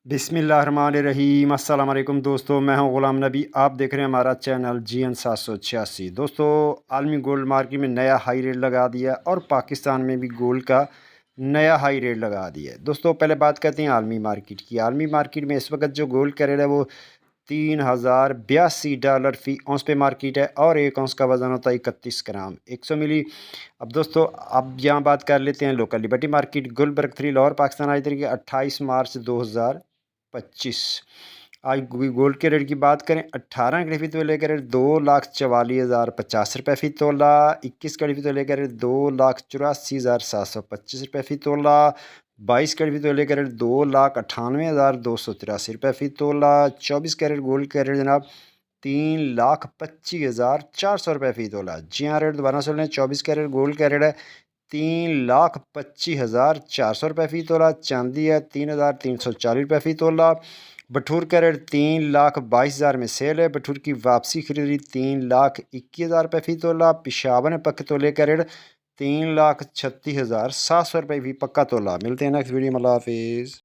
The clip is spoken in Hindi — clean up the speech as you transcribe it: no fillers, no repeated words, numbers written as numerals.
बिस्मिल्लाहिर्रहमानिर्रहीम। अस्सलाम वालेकुम दोस्तों, मैं हूं ग़ुलाम नबी। आप देख रहे हैं हमारा चैनल GN 786। दोस्तों, आलमी गोल्ड मार्केट में नया हाई रेट लगा दिया और पाकिस्तान में भी गोल्ड का नया हाई रेट लगा दिया है। दोस्तों, पहले बात करते हैं आलमी मार्केट की। आलमी मार्केट में इस वक्त जो गोल्ड का रेट है वो $3082 फ़ी औंस पे मार्केट है और एक औंस का वज़न होता है 31 ग्राम 100 मिली। अब दोस्तों, अब यहाँ बात कर लेते हैं local liberty market Gulberg 3 Lahore Pakistan. आज तरीके 28 मार्च 2025। आज गोल्ड के रेट की बात करें, 18 कैरेट फ़ी तोले का रेट 2,44,050 फ़ी तोला। 21 कैरेट फ़ी तोले का रेट 2,84,725 फ़ी तोला। 22 कैरेट फ़ी तोले का रेट 2,98,283 फ़ी तोला। 24 कैरेट गोल्ड का रेट जनाब 3,25,400 फ़ी तोला। जी हाँ, रेट दोबारा सुन लें। 24 कैरेट गोल्ड का रेट है 3,25,400 फ़ी तोला। चांदी है 3,340 फ़ी तोला। बटूर का रेट 3,22,000 में सेल है। बटूर की वापसी खरीदी 3,21,000 फ़ी तोला। पिशावर में पक्के तोले का रेट 3,36,700 फ़ी पक्का तोला। मिलते हैं नेक्स्ट वीडियो में। अल्लाह हाफिज़।